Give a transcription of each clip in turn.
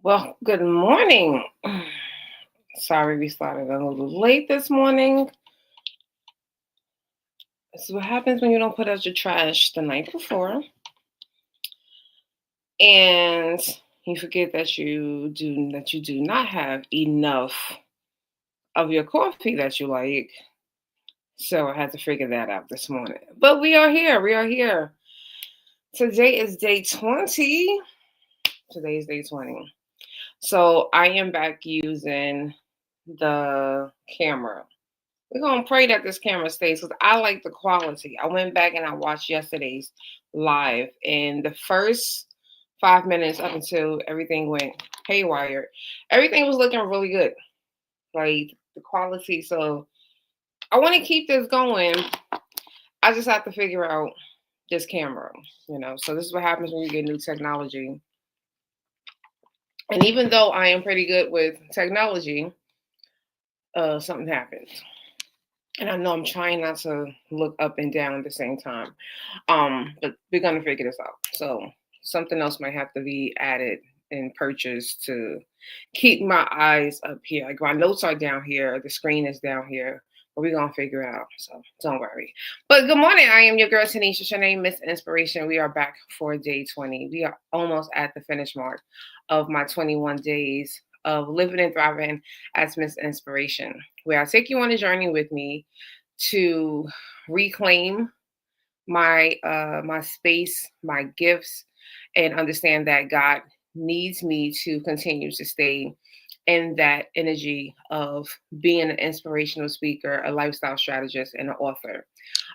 Well, good morning. Sorry we started a little late this morning. This is what happens when you don't put out your trash the night before. And you forget that you do not have enough of your coffee that you like. So I had to figure that out this morning. But we are here. We are here. Today is day 20. Today is day 20. So I am back using the camera. We're going to pray that this camera stays because I like the quality. I went back and I watched yesterday's live, and the first 5 minutes up until everything went haywire, everything was looking really good. Like the quality. So I want to keep this going. I just have to figure out this camera, So this is what happens when you get new technology. And even though I am pretty good with technology, something happens. And I know I'm trying not to look up and down at the same time. But we're gonna figure this out. So something else might have to be added and purchased to keep my eyes up here. Like my notes are down here, the screen is down here, but we're gonna figure it out. So don't worry. But good morning. I am your girl Tanisha Shanae, Miss Inspiration. We are back for day 20. We are almost at the finish mark of my 21 days of living and thriving as Miss Inspiration, where I take you on a journey with me to reclaim my my space, my gifts, and understand that God needs me to continue to stay in that energy of being an inspirational speaker, a lifestyle strategist, and an author.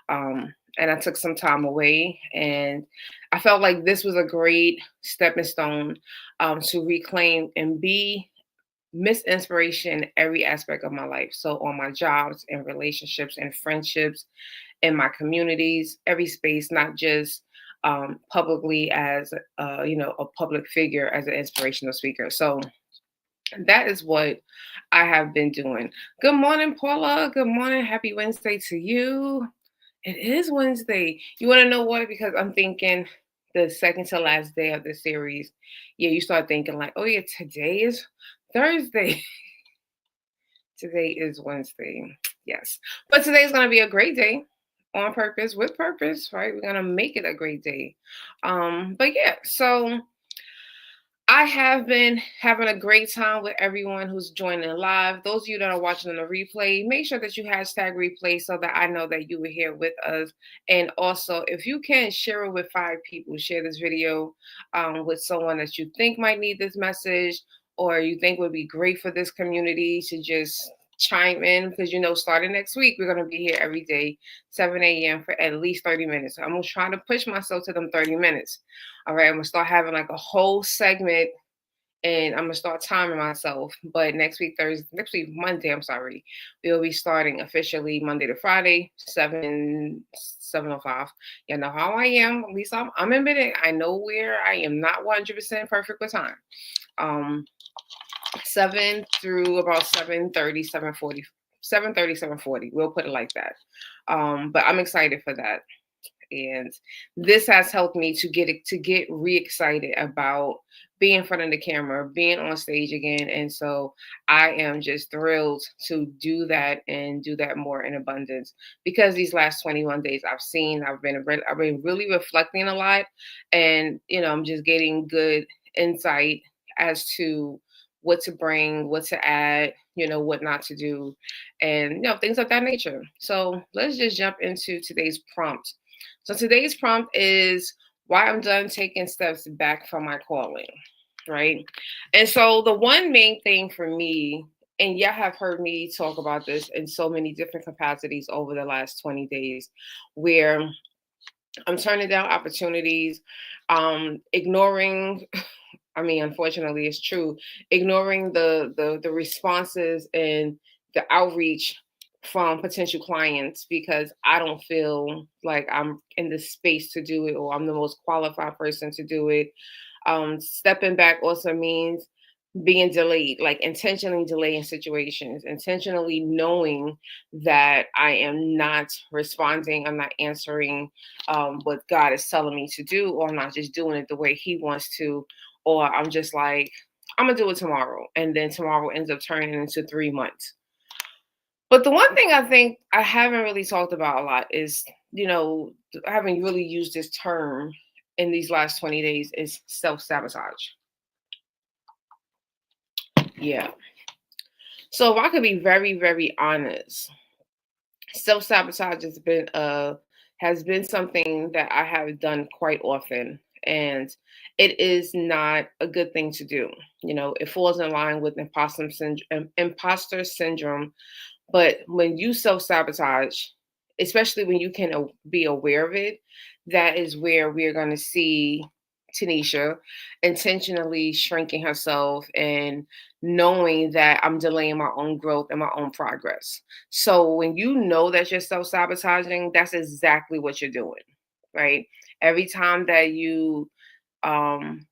And I took some time away, and I felt like this was a great stepping stone to reclaim and be Miss Inspiration in every aspect of my life. So on my jobs and relationships and friendships, in my communities, every space, not just publicly as a public figure as an inspirational speaker. So that is what I have been doing. Good morning, Paula. Good morning. Happy Wednesday to you. It is Wednesday. You want to know what? Because I'm thinking the second to last day of the series. Yeah, you start thinking like, oh yeah, today is Thursday. Today is Wednesday. Yes. But today's going to be a great day on purpose, with purpose, right? We're going to make it a great day. But yeah, so I have been having a great time with everyone who's joining live. Those of you that are watching on the replay, make sure that you hashtag replay so that I know that you were here with us. And also, if you can, share it with 5 people. Share this video with someone that you think might need this message or you think would be great for this community to just chime in because, starting next week, we're going to be here every day, 7 a.m. for at least 30 minutes. I'm going to try to push myself to them 30 minutes. All right, I'm going to start having like a whole segment and I'm going to start timing myself. But next week, Monday, we'll be starting officially Monday to Friday, 7:05. You know how I am. At least I'm admitting I know where I am not 100% perfect with time. 7 through about 7:30, 7:40, 7:30, 7:40. We'll put it like that. But I'm excited for that. And this has helped me to get re-excited about being in front of the camera, being on stage again. And so I am just thrilled to do that and do that more in abundance because these last 21 days I've been really reflecting a lot, and I'm just getting good insight as to what to bring, what to add, what not to do, and things of that nature. So let's just jump into today's prompt. So today's prompt is why I'm done taking steps back from my calling, right? And so the one main thing for me, and y'all have heard me talk about this in so many different capacities over the last 20 days, where I'm turning down opportunities, ignoring, unfortunately it's true, ignoring the responses and the outreach from potential clients because I don't feel like I'm in the space to do it or I'm the most qualified person to do it. Stepping back also means being delayed, like intentionally delaying situations, intentionally knowing that I am not responding, I'm not answering what God is telling me to do, or I'm not just doing it the way He wants to, or I'm just like, I'm gonna do it tomorrow, and then tomorrow ends up turning into 3 months. But the one thing I think I haven't really talked about a lot is, I haven't really used this term in these last 20 days is self sabotage. Yeah. So if I could be very, very honest, self-sabotage has been something that I have done quite often. And it is not a good thing to do. It falls in line with imposter syndrome. But when you self sabotage, especially when you can be aware of it, that is where we're going to see Tanisha intentionally shrinking herself and knowing that I'm delaying my own growth and my own progress. So when you know that you're self sabotaging, that's exactly what you're doing, right? Every time that um,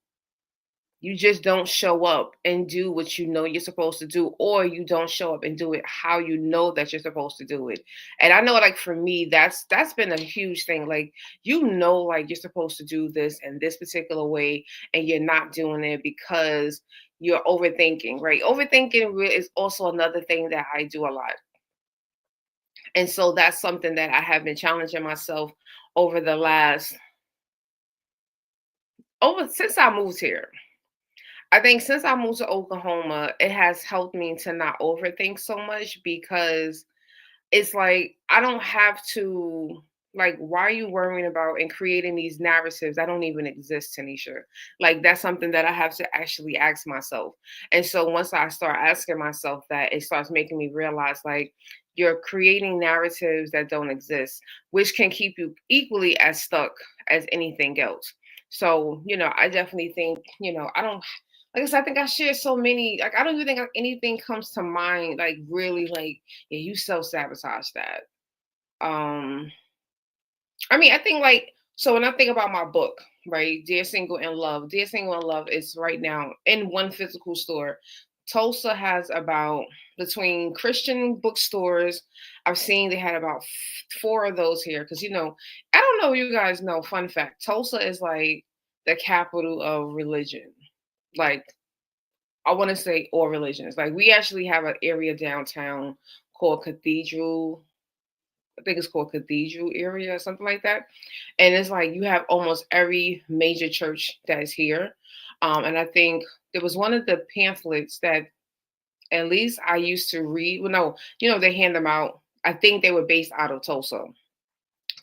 you just don't show up and do what you know you're supposed to do, or you don't show up and do it how you know that you're supposed to do it. And I know, like, for me, that's been a huge thing. Like, like, you're supposed to do this in this particular way, and you're not doing it because you're overthinking, right? Overthinking is also another thing that I do a lot. And so that's something that I have been challenging myself over the last over since I moved here. I think since I moved to Oklahoma, it has helped me to not overthink so much, because it's like I don't have to, like, why are you worrying about and creating these narratives that don't even exist, Tanisha? Like, that's something that I have to actually ask myself. And so once I start asking myself that, it starts making me realize, like, you're creating narratives that don't exist, which can keep you equally as stuck as anything else. So, I definitely think, I don't, like I said, I think I share so many, like, I don't even think anything comes to mind, like, really, like, yeah, you self-sabotage that. Um, I mean, I think, like, so when I think about my book, right, Dear Single in Love is right now in one physical store. Tulsa has about, between Christian bookstores, I've seen they had about four of those here. Because, I don't know if you guys know, fun fact, Tulsa is like the capital of religion. Like, I want to say all religions. Like, we actually have an area downtown called Cathedral. I think it's called Cathedral area or something like that. And it's like you have almost every major church that is here. And I think there was one of the pamphlets that at least I used to read. Well, no, they hand them out. I think they were based out of Tulsa.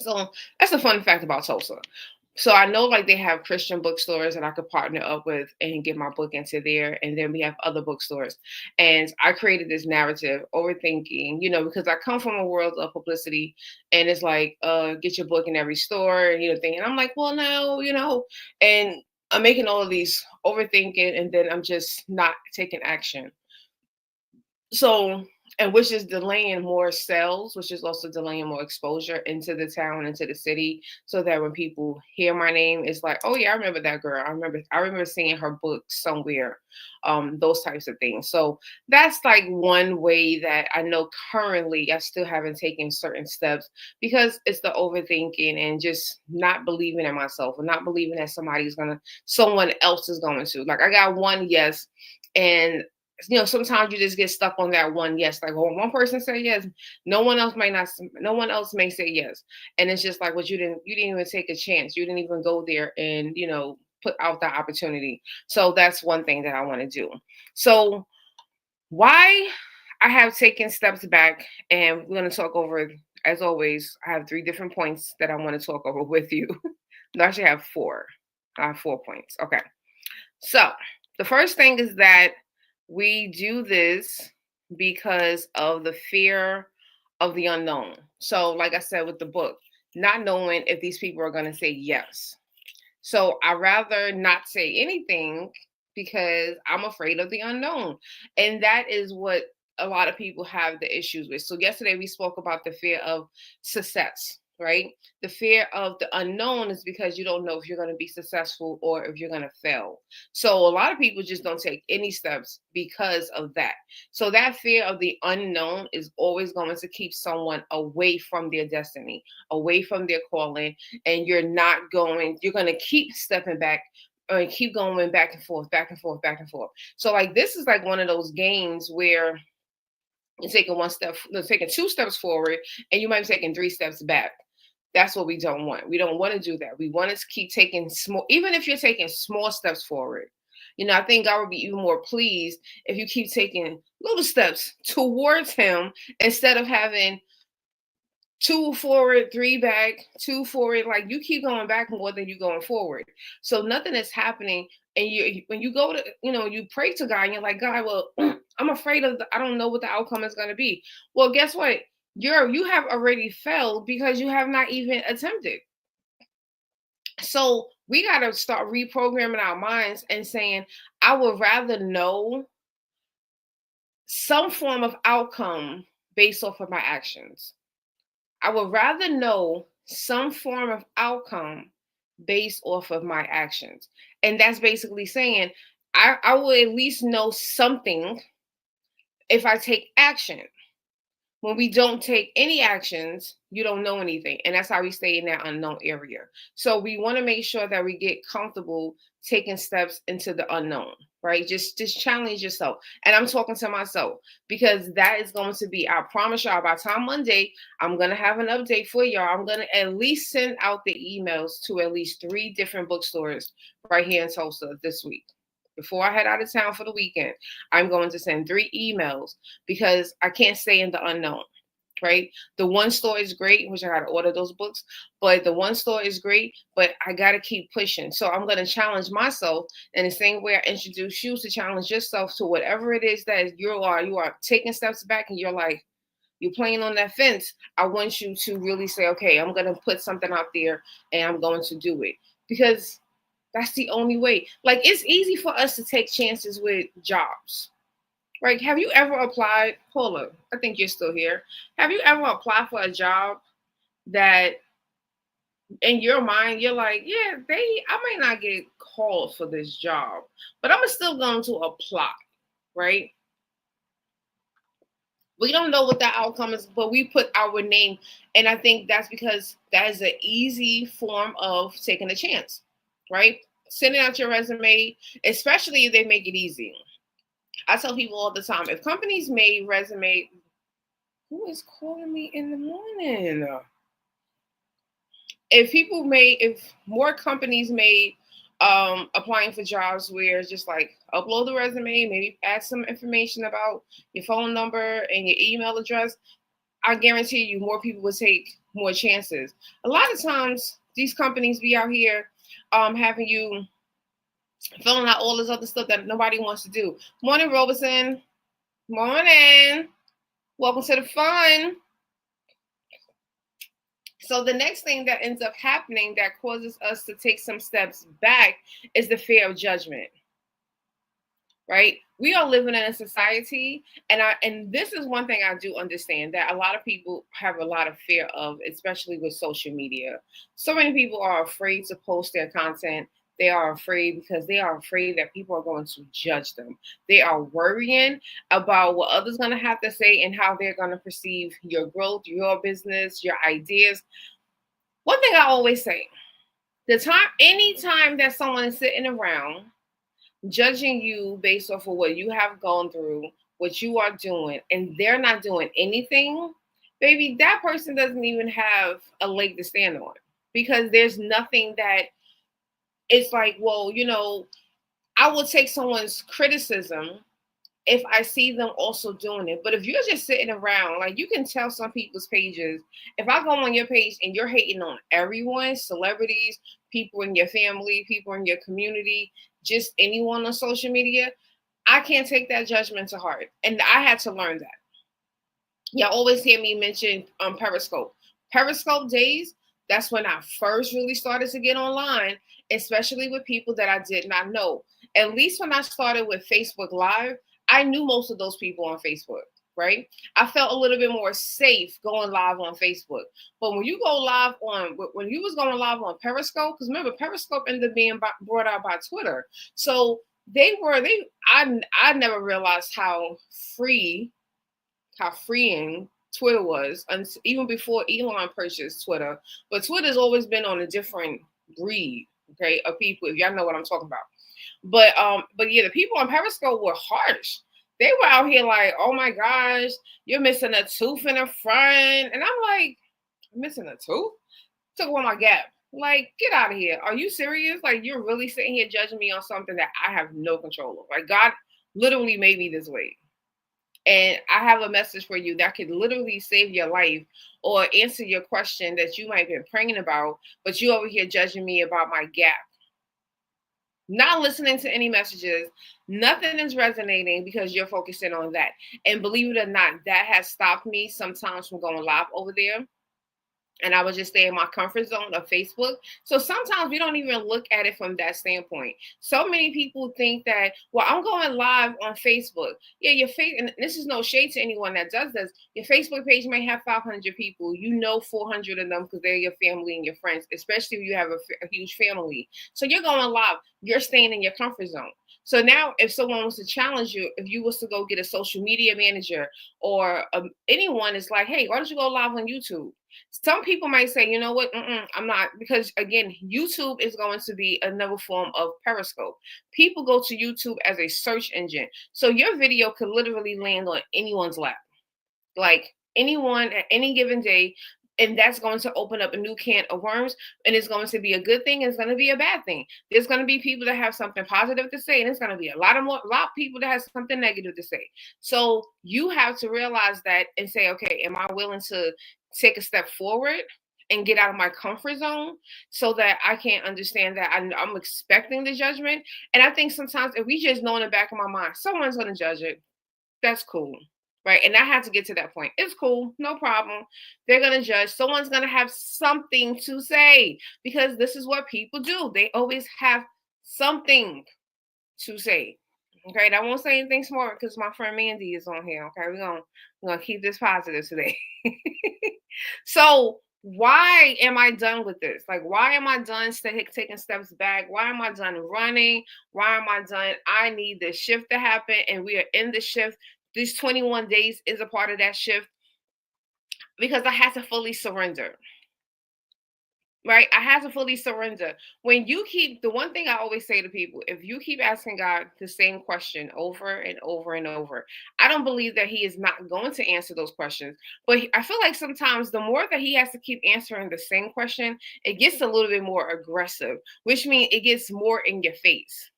So that's a fun fact about Tulsa. So I know, like, they have Christian bookstores that I could partner up with and get my book into there. And then we have other bookstores. And I created this narrative, overthinking, because I come from a world of publicity, and it's like, get your book in every store, and thing. And I'm like, well, no, and I'm making all of these overthinking, and then I'm just not taking action. So, and which is delaying more sales, which is also delaying more exposure into the town, into the city, so that when people hear my name, it's like, oh yeah, I remember that girl. I remember seeing her book somewhere. Those types of things. So that's like one way that I know currently I still haven't taken certain steps, because it's the overthinking and just not believing in myself, or not believing that someone else is going to. Like, I got one yes, and sometimes you just get stuck on that one yes. Like, when one person say yes, no one else might not. No one else may say yes, and it's just like, what, you didn't even take a chance. You didn't even go there and put out that opportunity. So that's one thing that I want to do. So why I have taken steps back, and we're going to talk over. As always, I have 3 different points that I want to talk over with you. No, I actually have 4. I have 4 points. Okay. So the first thing is that we do this because of the fear of the unknown. So, like I said with the book, not knowing if these people are going to say yes. So I rather not say anything because I'm afraid of the unknown. And that is what a lot of people have the issues with. So yesterday we spoke about the fear of success, right? The fear of the unknown is because you don't know if you're going to be successful or if you're going to fail. So a lot of people just don't take any steps because of that. So that fear of the unknown is always going to keep someone away from their destiny, away from their calling, and you're going to keep stepping back or keep going back and forth, back and forth, back and forth. So like this is like one of those games where you're taking two steps forward, and you might be taking three steps back. That's what we don't want. We don't want to do that. We want to keep taking small, even if you're taking small steps forward. I think God would be even more pleased if you keep taking little steps towards Him instead of having two forward, three back, two forward. Like you keep going back more than you going forward. So nothing is happening. And when you go to, you pray to God and you're like, God, well, I'm afraid I don't know what the outcome is going to be. Well, guess what? You have already failed because you have not even attempted. So we got to start reprogramming our minds and saying, I would rather know some form of outcome based off of my actions. I would rather know some form of outcome based off of my actions. And that's basically saying I will at least know something if I take action. When we don't take any actions, you don't know anything. And that's how we stay in that unknown area. So we want to make sure that we get comfortable taking steps into the unknown, right? Just challenge yourself. And I'm talking to myself because that is going to be, I promise y'all, by time Monday, I'm going to have an update for y'all. I'm going to at least send out the emails to at least 3 different bookstores right here in Tulsa this week. Before I head out of town for the weekend, I'm going to send 3 emails because I can't stay in the unknown, right? The one store is great, which I got to order those books, but the one store is great, but I got to keep pushing. So I'm going to challenge myself in the same way I introduce you to challenge yourself to whatever it is that you are taking steps back and you're like, you're playing on that fence. I want you to really say, okay, I'm going to put something out there and I'm going to do it because that's the only way. Like, it's easy for us to take chances with jobs. Right? Have you ever applied? Paula, I think you're still here. Have you ever applied for a job that in your mind you're like, yeah, I may not get called for this job, but I'm still going to apply, right? We don't know what the outcome is, but we put our name. And I think that's because that is an easy form of taking a chance, right? Sending out your resume, especially if they make it easy. I tell people all the time, if companies made resume, who is calling me in the morning? If more companies made applying for jobs where it's just like upload the resume, maybe add some information about your phone number and your email address, I guarantee you more people would take more chances. A lot of times these companies be out here having you filling out all this other stuff that nobody wants to do. Morning, Robeson. Morning. Welcome to the fun. So the next thing that ends up happening that causes us to take some steps back is the fear of judgment. Right? We are living in a society, and this is one thing I do understand, that a lot of people have a lot of fear of, especially with social media. So many people are afraid to post their content. They are afraid because they are afraid that people are going to judge them. They are worrying about what others are going to have to say and how they're going to perceive your growth, your business, your ideas. One thing I always say, anytime that someone is sitting around judging you based off of what you have gone through, what you are doing, and they're not doing anything, baby, that person doesn't even have a leg to stand on, because there's nothing that it's like, well, I will take someone's criticism if I see them also doing it. But if you're just sitting around, like, you can tell some people's pages, if I go on your page and you're hating on everyone, celebrities, people in your family, people in your community, just anyone on social media, I can't take that judgment to heart. And I had to learn that. Y'all always hear me mention Periscope. Periscope days, that's when I first really started to get online, especially with people that I did not know. At least when I started with Facebook Live, I knew most of those people on Facebook. right? I felt a little bit more safe going live on Facebook. But when you go live on, when you was going live on Periscope, because remember, Periscope ended up being brought out by Twitter. So I never realized how freeing Twitter was, and even before Elon purchased Twitter. But Twitter's always been on a different breed, okay, of people. If y'all know what I'm talking about. But yeah, the people on Periscope were harsh. They were out here like, oh my gosh, you're missing a tooth in the front. And I'm like, missing a tooth? Took one my gap. Like, get out of here. Are you serious? Like, you're really sitting here judging me on something that I have no control of. Like, God literally made me this way. And I have a message for you that could literally save your life or answer your question that you might be praying about, but you over here judging me about my gap. Not listening to any messages. Nothing is resonating because you're focusing on that. And believe it or not, that has stopped me sometimes from going live over there. And I would just stay in my comfort zone of Facebook. So sometimes we don't even look at it from that standpoint. So many people think that, well, I'm going live on Facebook. Yeah, your face, and this is no shade to anyone that does this. Your Facebook page may have 500 people. You know 400 of them because they're your family and your friends, especially if you have a huge family. So you're going live. You're staying in your comfort zone. So now if someone was to challenge you, if you was to go get a social media manager or anyone is like, hey, why don't you go live on YouTube? Some people might say, you know what, I'm not, because again, YouTube is going to be another form of Periscope. People go to YouTube as a search engine. So your video could literally land on anyone's lap, like anyone at any given day. And that's going to open up a new can of worms. And it's going to be a good thing. It's going to be a bad thing. There's going to be people that have something positive to say. And it's going to be a lot of people that have something negative to say. So you have to realize that and say, okay, am I willing to take a step forward and get out of my comfort zone so that I can understand that I'm expecting the judgment? And I think sometimes if we just know in the back of my mind, someone's going to judge it, that's cool. Right. And I had to get to that point. It's cool. No problem. They're going to judge. Someone's going to have something to say because this is what people do. They always have something to say. Okay. And I won't say anything smart because my friend Mandy is on here. Okay. We're gonna keep this positive today. So why am I done with this? Like, why am I done taking steps back? Why am I done running? Why am I done? I need the shift to happen. And we are in the shift. These 21 days is a part of that shift because I had to fully surrender. Right? I had to fully surrender. When you keep, the one thing I always say to people, if you keep asking God the same question over and over and over, I don't believe that He is not going to answer those questions. But I feel like sometimes the more that He has to keep answering the same question, it gets a little bit more aggressive, which means it gets more in your face.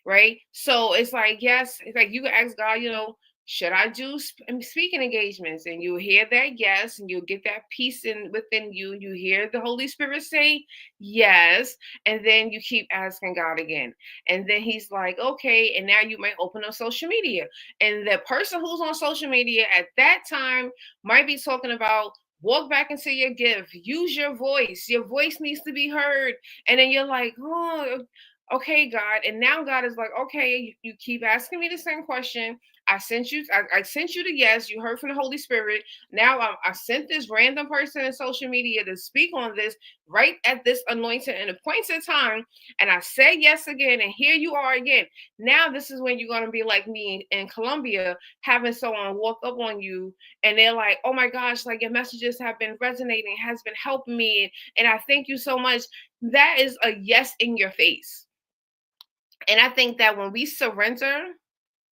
Right? So it's like, yes, it's like you can ask God, should I do speaking engagements? And you hear that yes, and you get that peace within you. You hear the Holy Spirit say yes, and then you keep asking God again. And then He's like, okay, and now you might open up social media. And the person who's on social media at that time might be talking about walk back into your gift, use your voice. Your voice needs to be heard. And then you're like, oh, okay, God. And now God is like, okay, you keep asking me the same question. I sent you the yes. You heard from the Holy Spirit. Now I sent this random person in social media to speak on this right at this anointed and appointed time. And I said yes again. And here you are again. Now this is when you're going to be like me in Colombia, having someone walk up on you and they're like, oh my gosh, like your messages have been resonating, has been helping me. And I thank you so much. That is a yes in your face. And I think that when we surrender,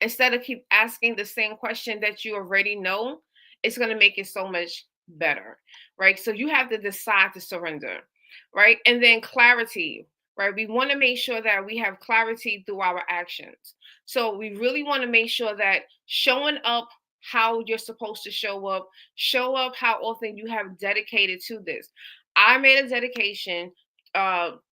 instead of keep asking the same question that you already know, it's going to make it so much better, right? So you have to decide to surrender, right? And then clarity, right? We want to make sure that we have clarity through our actions. So we really want to make sure that showing up how you're supposed to show up how often you have dedicated to this. I made a dedication about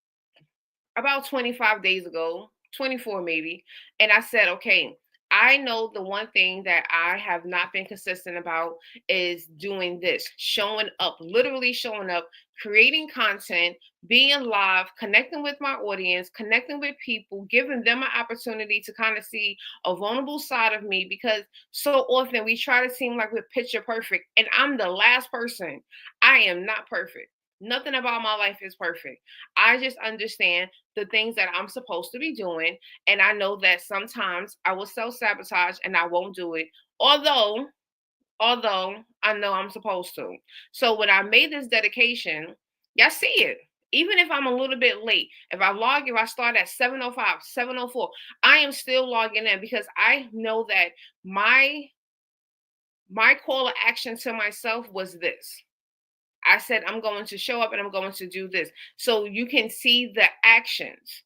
25 days ago, 24 maybe, and I said, okay, I know the one thing that I have not been consistent about is doing this, showing up, literally showing up, creating content, being live, connecting with my audience, connecting with people, giving them an opportunity to kind of see a vulnerable side of me, because so often we try to seem like we're picture perfect, and I'm the last person. I am not perfect. Nothing about my life is perfect. I just understand the things that I'm supposed to be doing, and I know that sometimes I will self sabotage and I won't do it. Although I know I'm supposed to. So when I made this dedication, y'all see it. Even if I'm a little bit late, if I start at 7:05, 7:04, I am still logging in, because I know that my call of action to myself was this. I said I'm going to show up and I'm going to do this. So you can see the actions.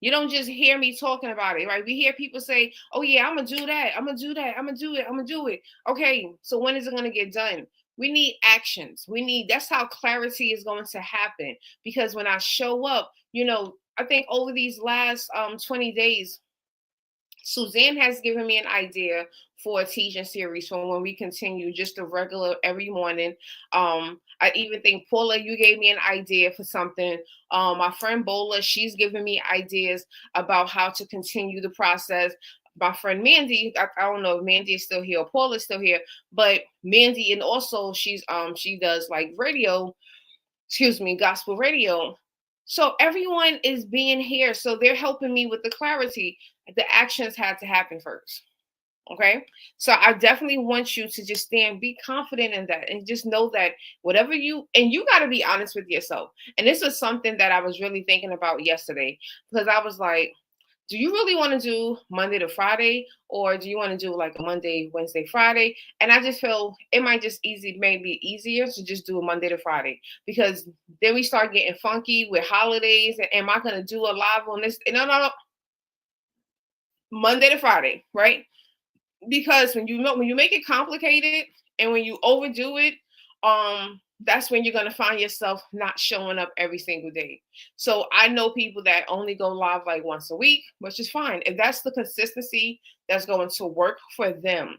You don't just hear me talking about it, right? We hear people say, "Oh yeah, I'm gonna do that. I'm gonna do that. I'm gonna do it. I'm gonna do it." Okay, so when is it gonna get done? We need actions. That's how clarity is going to happen. Because when I show up, I think over these last 20 days, Suzanne has given me an idea for a teaching series for when we continue just a regular every morning. I even think, Paula, you gave me an idea for something. My friend Bola, she's given me ideas about how to continue the process. My friend Mandy, I don't know if Mandy is still here or Paula is still here, but Mandy, and also she does like radio, gospel radio. So everyone is being here. So they're helping me with the clarity. The actions had to happen first. Okay. So I definitely want you to just be confident in that, and just know that and you got to be honest with yourself. And this was something that I was really thinking about yesterday, because I was like, do you really want to do Monday to Friday, or do you want to do like a Monday, Wednesday, Friday? And I just feel it might just maybe easier to just do a Monday to Friday, because then we start getting funky with holidays. And am I going to do a live on this? No, no, no. Monday to Friday, right? Because when you make it complicated and when you overdo it, that's when you're going to find yourself not showing up every single day. So I know people that only go live like once a week, which is fine. If that's the consistency that's going to work for them,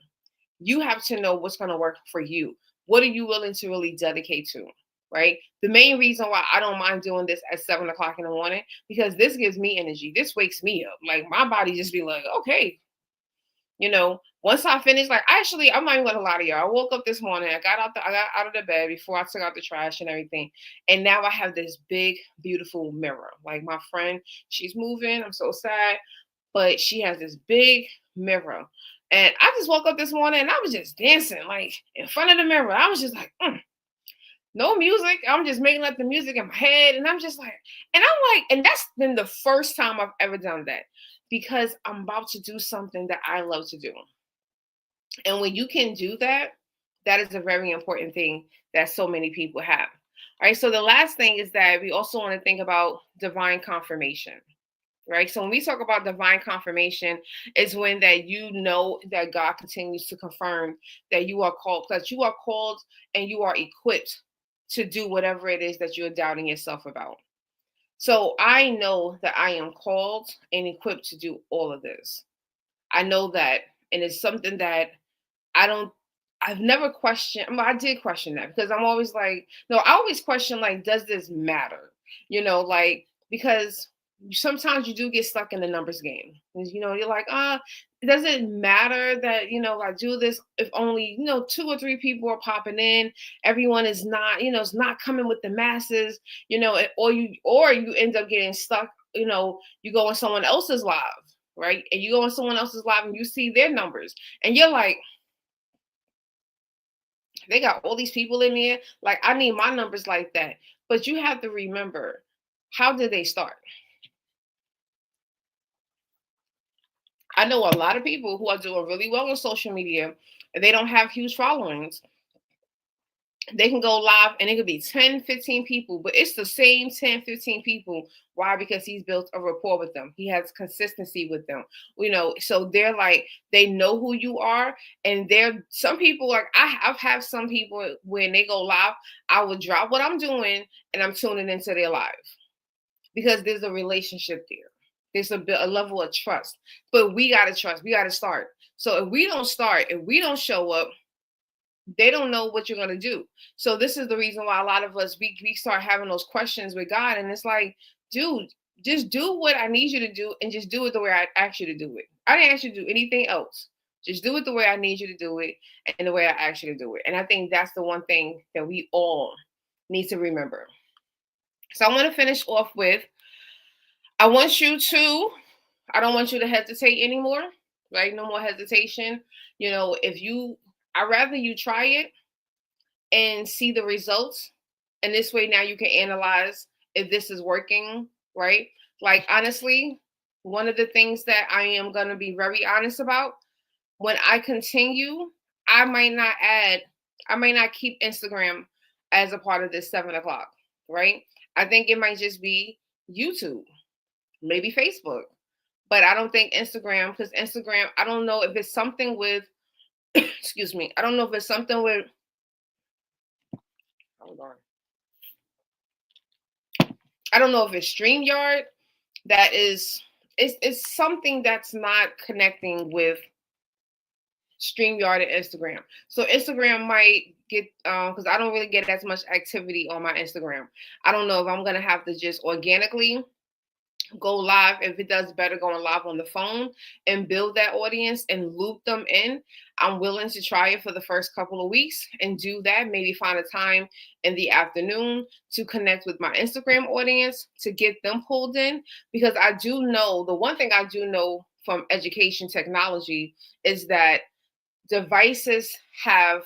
you have to know what's going to work for you. What are you willing to really dedicate to? Right. The main reason why I don't mind doing this at 7 o'clock in the morning, because this gives me energy. This wakes me up. Like my body just be like, okay, once I finished, like I'm not even gonna lie to you. I woke up this morning, I got out of the bed before I took out the trash and everything. And now I have this big, beautiful mirror. Like my friend, she's moving. I'm so sad. But she has this big mirror. And I just woke up this morning and I was just dancing like in front of the mirror. I was just like, no music. I'm just making up the music in my head. And I'm just like, and that's been the first time I've ever done that, because I'm about to do something that I love to do. And when you can do that, that is a very important thing that so many people have. All right. So the last thing is that we also want to think about divine confirmation. Right. So when we talk about divine confirmation, is when that that God continues to confirm that you are called and you are equipped to do whatever it is that you're doubting yourself about. So I know that I am called and equipped to do all of this. I know that, and it's something that I don't I've never questioned. I did question that, because I'm always like, no, I always question, like, does this matter? Like, because sometimes you do get stuck in the numbers game. You're like, does it matter that, I do this if only, 2 or 3 people are popping in? Everyone is not, it's not coming with the masses, or you end up getting stuck, you go on someone else's live, right? And you go on someone else's live and you see their numbers and you're like, they got all these people in there. Like, I need my numbers like that. But you have to remember, how did they start? I know a lot of people who are doing really well on social media, and they don't have huge followings. They can go live and it could be 10, 15 people, but it's the same 10, 15 people. Why? Because he's built a rapport with them. He has consistency with them. So they're like, they know who you are. And some people, like I've had some people, when they go live, I would drop what I'm doing and I'm tuning into their live, because there's a relationship there. There's a level of trust. But we got to trust. We got to start. So if we don't start, if we don't show up, they don't know what you're going to do. So this is the reason why a lot of us, we start having those questions with God. And it's like, dude, just do what I need you to do and just do it the way I asked you to do it. I didn't ask you to do anything else. Just do it the way I need you to do it and the way I asked you to do it. And I think that's the one thing that we all need to remember. So I want to finish off with, I don't want you to hesitate anymore, right? No more hesitation. I'd rather you try it and see the results. And this way now you can analyze if this is working, right? Like, honestly, one of the things that I am going to be very honest about, when I continue, I might not keep Instagram as a part of this 7 o'clock, right? I think it might just be YouTube, maybe Facebook, but I don't think Instagram, because Instagram, I don't know if it's something with, excuse me, I don't know if it's something with, hold on. I don't know if it's StreamYard that is, it's something that's not connecting with StreamYard and Instagram. So Instagram might get, because I don't really get as much activity on my Instagram. I don't know if I'm going to have to just organically go live, if it does better going live on the phone and build that audience and loop them in. I'm willing to try it for the first couple of weeks and do that. Maybe find a time in the afternoon to connect with my Instagram audience to get them pulled in, because I do know, the one thing I do know from education technology is that devices have,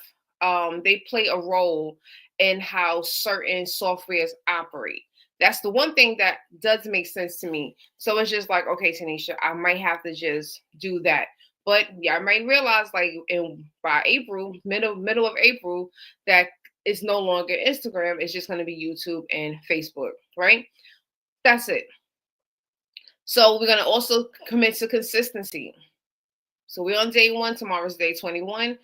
they play a role in how certain softwares operate. That's the one thing that does make sense to me. So it's just like, okay, Tanisha, I might have to just do that. But yeah, I might realize like by April, middle of April, that it's no longer Instagram. It's just going to be YouTube and Facebook, right? That's it. So we're going to also commit to consistency. So we're on day 1. Tomorrow's day 21.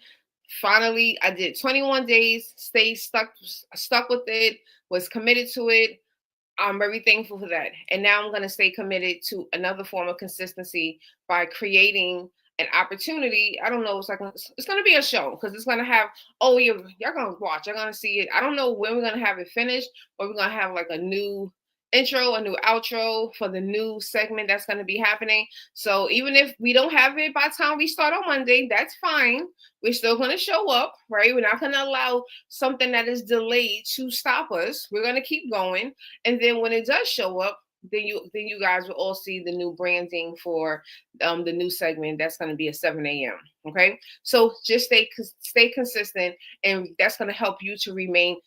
Finally, I did 21 days, stayed stuck with it, was committed to it. I'm very thankful for that. And now I'm going to stay committed to another form of consistency by creating an opportunity. I don't know. It's going to be a show, because it's going to have, oh, y'all going to watch. You're going to see it. I don't know when we're going to have it finished, but we're going to have like a new intro, a new outro for the new segment that's going to be happening. So even if we don't have it by the time we start on Monday, that's fine. We're still going to show up, right? We're not going to allow something that is delayed to stop us. We're going to keep going. And then when it does show up, then you guys will all see the new branding for the new segment that's going to be at 7 a.m. Okay, so just stay consistent, and that's going to help you to remain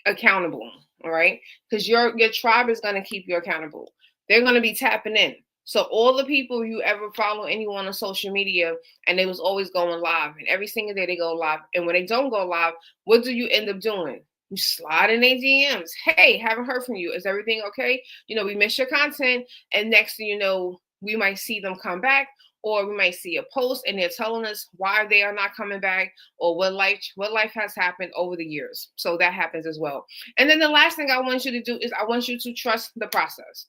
accountable. All right, because your tribe is going to keep you accountable. They're going to be tapping in. So all the people you ever follow anyone on social media, and they was always going live, and every single day they go live, and when they don't go live, what do you end up doing? You slide in their DMs. Hey, haven't heard from you. Is everything okay? We miss your content. And next thing you know, we might see them come back, or we might see a post and they're telling us why they are not coming back, or what life has happened over the years. So that happens as well. And then the last thing I want you to do is I want you to trust the process.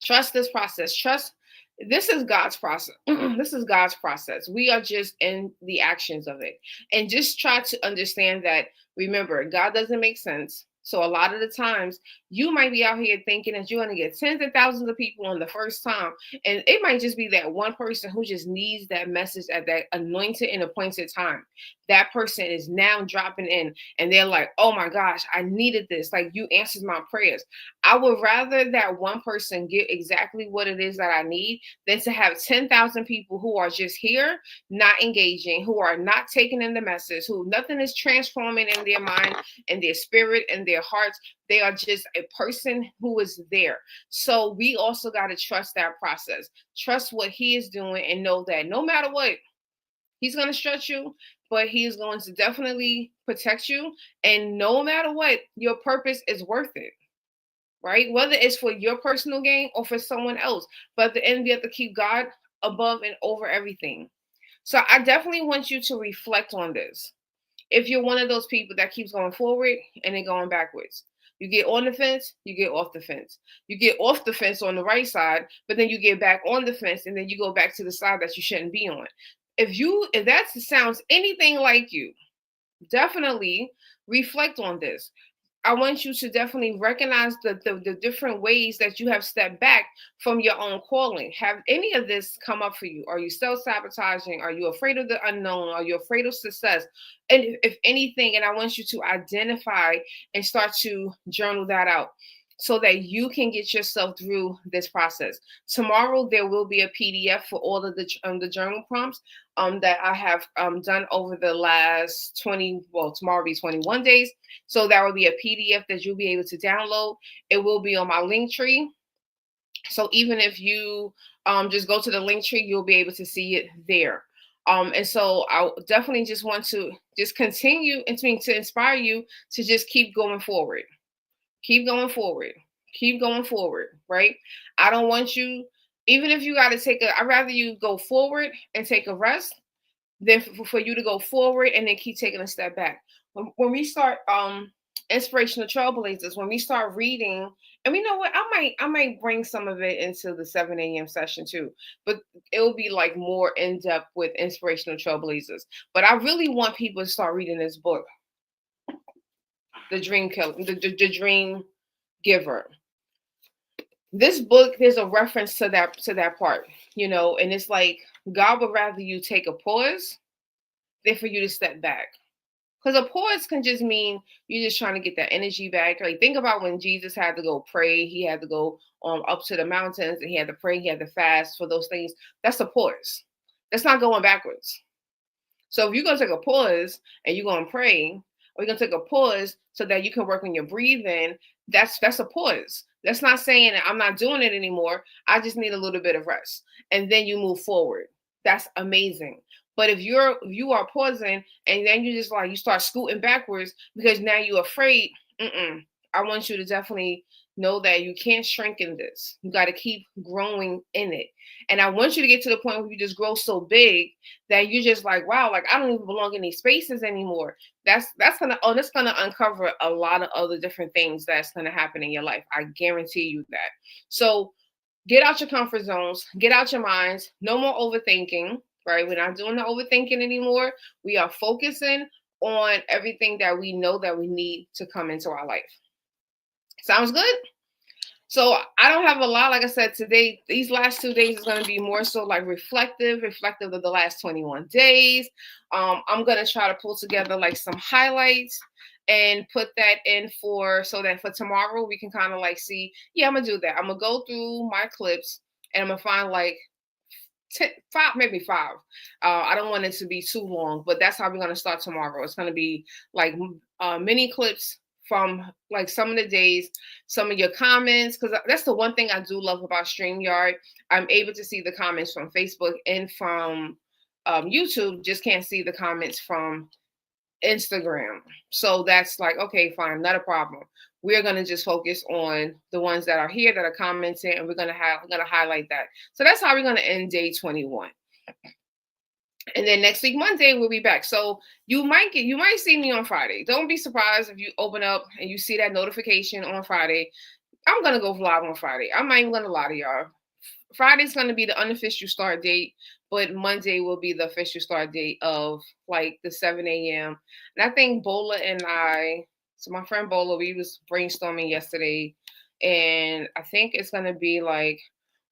Trust this process. This is God's process. This is God's process. We are just in the actions of it. And just try to understand that, remember, God doesn't make sense. So a lot of the times you might be out here thinking that you're going to get tens of thousands of people on the first time. And it might just be that one person who just needs that message at that anointed and appointed time. That person is now dropping in and they're like, oh my gosh, I needed this. Like, you answered my prayers. I would rather that one person get exactly what it is that I need than to have 10,000 people who are just here, not engaging, who are not taking in the message, who nothing is transforming in their mind and their spirit and their hearts. They are just a person who is there. So we also got to trust that process. Trust what he is doing and know that no matter what, he's going to stretch you, but he is going to definitely protect you. And no matter what, your purpose is worth it. Right? Whether it's for your personal gain or for someone else. But at the end, we have to keep God above and over everything. So I definitely want you to reflect on this. If you're one of those people that keeps going forward and then going backwards, You get on the fence, you get off the fence. You get off the fence on the right side, but then you get back on the fence and then you go back to the side that you shouldn't be on. If that sounds anything like you, definitely reflect on this. I want you to definitely recognize the different ways that you have stepped back from your own calling. Have any of this come up for you? Are you self-sabotaging? Are you afraid of the unknown? Are you afraid of success? And if anything, and I want you to identify and start to journal that out so that you can get yourself through this process. Tomorrow there will be a PDF for all of the journal prompts that I have done over the last 20. Well, tomorrow will be 21 days. So that will be a PDF that you'll be able to download. It will be on my link tree. So even if you just go to the link tree, you'll be able to see it there. And so I definitely just want to just continue and to inspire you to just keep going forward. Keep going forward. Keep going forward, right? I don't want you, even if you got to I'd rather you go forward and take a rest than for you to go forward and then keep taking a step back. When we start inspirational trailblazers, when we start reading, and you know what, I might bring some of it into the 7 a.m. session too, but it will be like more in depth with inspirational trailblazers. But I really want people to start reading this book, The Dream Killer, the Dream Giver. This book, there's a reference to that part, and it's like God would rather you take a pause than for you to step back. Because a pause can just mean you're just trying to get that energy back. Like, think about when Jesus had to go pray. He had to go up to the mountains and he had to pray. He had to fast for those things. That's a pause. That's not going backwards. So if you're going to take a pause and you're going to pray, or you're going to take a pause so that you can work on your breathing, that's a pause. That's not saying I'm not doing it anymore. I just need a little bit of rest. And then you move forward. That's amazing. But if you are pausing and then you start scooting backwards because now you're afraid, I want you to definitely know that you can't shrink in this. You got to keep growing in it. And I want you to get to the point where you just grow so big that you're just like, wow, like I don't even belong in these spaces anymore. That's gonna uncover a lot of other different things that's gonna happen in your life. I guarantee you that. So get out your comfort zones, get out your minds, no more overthinking. Right? We're not doing the overthinking anymore. We are focusing on everything that we know that we need to come into our life. Sounds good? So I don't have a lot. Like I said, today, these last 2 days is going to be more so like reflective of the last 21 days. I'm going to try to pull together like some highlights and put that in so that for tomorrow we can kind of like see, yeah, I'm going to do that. I'm going to go through my clips and I'm going to find like 10, 5, maybe 5. I don't want it to be too long, but that's how we're going to start tomorrow. It's going to be like mini clips from like some of the days, some of your comments, because that's the one thing I do love about StreamYard. I'm able to see the comments from Facebook and from YouTube, just can't see the comments from Instagram. So that's like, okay, fine, not a problem. We're going to just focus on the ones that are here that are commenting, and we're going to highlight that. So that's how we're going to end day 21. And then next week, Monday, we'll be back. So you might see me on Friday. Don't be surprised if you open up and you see that notification on Friday. I'm going to go live on Friday. I'm not even going to lie to y'all. Friday's going to be the unofficial start date, but Monday will be the official start date of like the 7 a.m. And I think so my friend Bola, we was brainstorming yesterday, and I think it's going to be like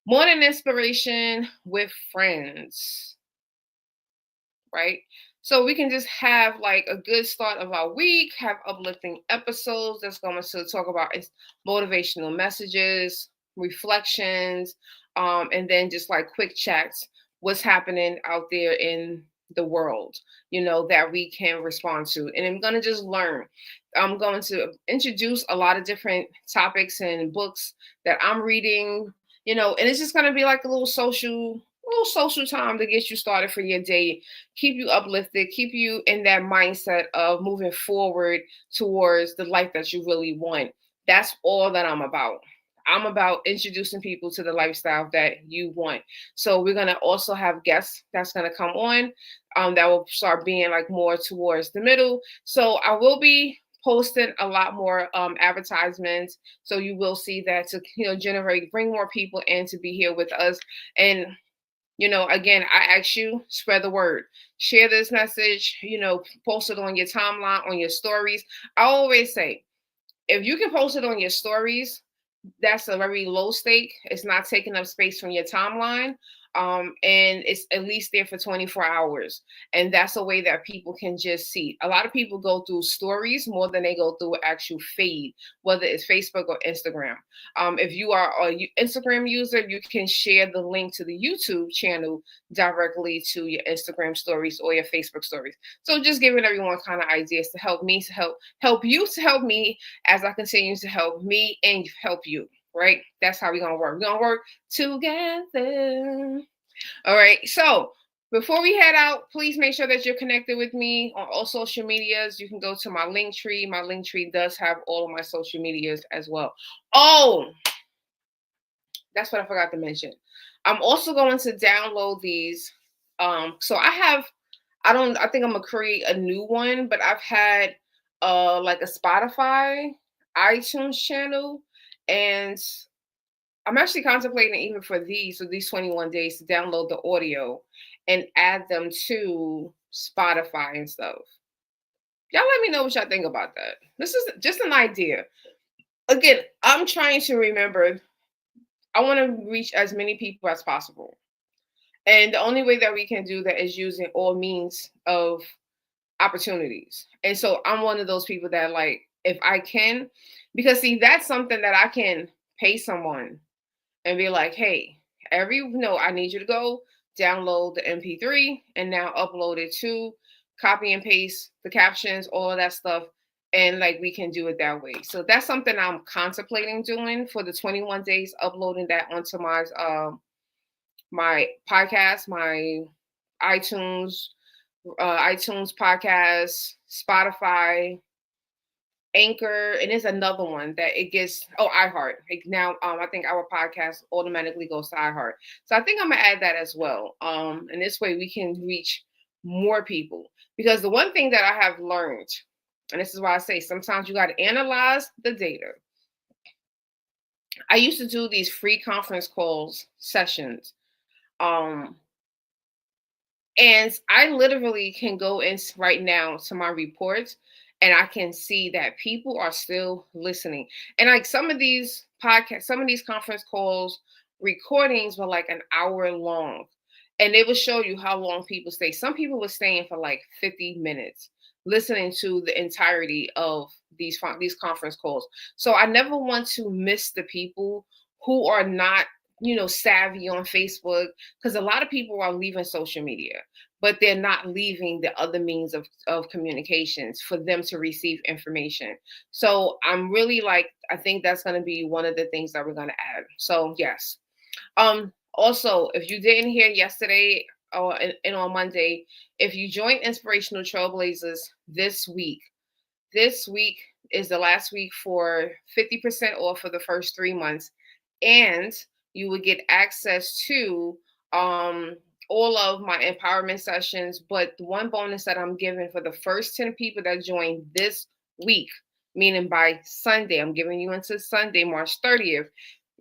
morning inspiration with friends, right? So we can just have like a good start of our week, have uplifting episodes that's going to talk about motivational messages, reflections, and then just like quick chats, what's happening out there in the world, that we can respond to. And I'm going to just learn. I'm going to introduce a lot of different topics and books that I'm reading, and it's just going to be like a little social time to get you started for your day, keep you uplifted, keep you in that mindset of moving forward towards the life that you really want. That's all that I'm about. I'm about introducing people to the lifestyle that you want. So we're going to also have guests that's going to come on that will start being like more towards the middle. So I will be posting a lot more advertisements. So you will see that to bring more people in to be here with us. And again, I ask you, spread the word, share this message, post it on your timeline, on your stories. I always say, if you can post it on your stories, that's a very low stake. It's not taking up space from your timeline. And it's at least there for 24 hours. And that's a way that people can just see. A lot of people go through stories more than they go through actual feed, whether it's Facebook or Instagram. If you are an Instagram user, you can share the link to the YouTube channel directly to your Instagram stories or your Facebook stories. So just giving everyone kind of ideas to help me, to help you, to help me as I continue to help me and help you. Right? That's how we're going to work. We're going to work together. All right. So before we head out, please make sure that you're connected with me on all social medias. You can go to my link tree. My link tree does have all of my social medias as well. Oh, that's what I forgot to mention. I'm also going to download these. So I think I'm going to create a new one, but I've had like a Spotify, iTunes channel, and I'm actually contemplating even for these 21 days to download the audio and add them to Spotify and stuff. Y'all let me know what y'all think about that. This is just an idea. Again, I'm trying to remember, I want to reach as many people as possible. And the only way that we can do that is using all means of opportunities. And so I'm one of those people that, like, if I can, because see, that's something that I can pay someone and be like, hey, I need you to go download the MP3 and now upload it to, copy and paste the captions, all of that stuff. And like, we can do it that way. So that's something I'm contemplating doing for the 21 days, uploading that onto my podcast, my iTunes podcast, Spotify, Anchor, and there's another one that it gets. Oh, iHeart. Like now, I think our podcast automatically goes to iHeart. So I think I'm gonna add that as well. And this way we can reach more people. Because the one thing that I have learned, and this is why I say sometimes you got to analyze the data. I used to do these free conference calls sessions. And I literally can go in right now to my reports and I can see that people are still listening. And like some of these podcasts, some of these conference calls, recordings were like an hour long. And they will show you how long people stay. Some people were staying for like 50 minutes listening to the entirety of these conference calls. So I never want to miss the people who are not savvy on Facebook, because a lot of people are leaving social media, but they're not leaving the other means of communications for them to receive information. So I'm really I think that's going to be one of the things that we're going to add. So yes. Also, if you didn't hear yesterday and on Monday, if you join Inspirational Trailblazers this week is the last week for 50% off for the first 3 months. And you would get access to all of my empowerment sessions. But the one bonus that I'm giving for the first 10 people that join this week, meaning by Sunday, I'm giving you until Sunday, March 30th.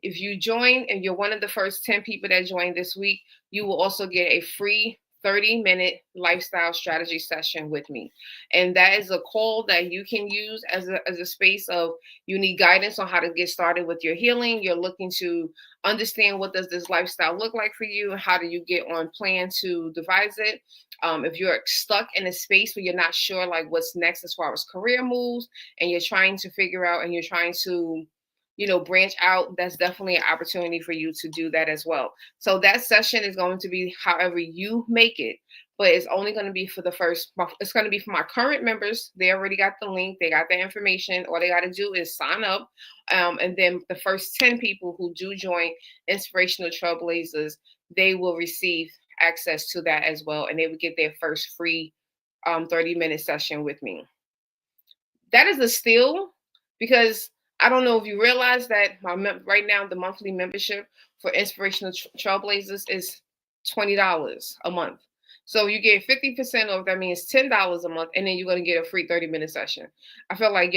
If you join and you're one of the first 10 people that join this week, you will also get a free 30-minute lifestyle strategy session with me. And that is a call that you can use as a space of, you need guidance on how to get started with your healing. You're looking to understand what does this lifestyle look like for you, and how do you get on plan to devise it. If you're stuck in a space where you're not sure like what's next as far as career moves, and you're trying to figure out and you're trying to branch out, that's definitely an opportunity for you to do that as well. So that session is going to be however you make it, but it's only going to be for it's going to be for my current members. They already got the link. They got the information. All they got to do is sign up. And then the first 10 people who do join Inspirational Trailblazers, they will receive access to that as well. And they will get their first free 30-minute session with me. That is a steal, because I don't know if you realize that right now the monthly membership for Inspirational Trailblazers is $20 a month. So you get 50% off. That means $10 a month, and then you're gonna get a free 30-minute session. I feel like,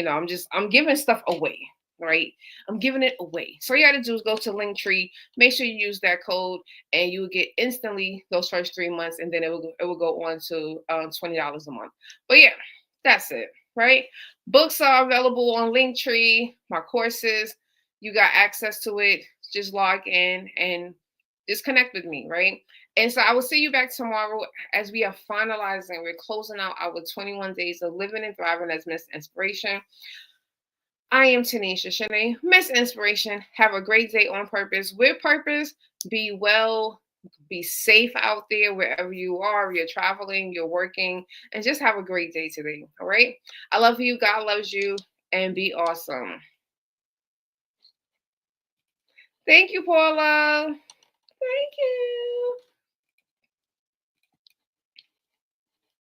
I'm giving stuff away, right? I'm giving it away. So all you gotta do is go to Linktree, make sure you use that code, and you will get instantly those first 3 months, and then it will go on to $20 a month. But yeah, that's it, right? Books are available on Linktree, my courses, you got access to it. Just log in and just connect with me, right? And so I will see you back tomorrow as we are finalizing. We're closing out our 21 days of living and thriving as Miss Inspiration. I am Tanisha Shanae, Miss Inspiration. Have a great day on purpose, with purpose. Be well, be safe out there wherever you are. You're traveling, you're working, and just have a great day today. All right. I love you. God loves you. And be awesome. Thank you, Paula. Thank you.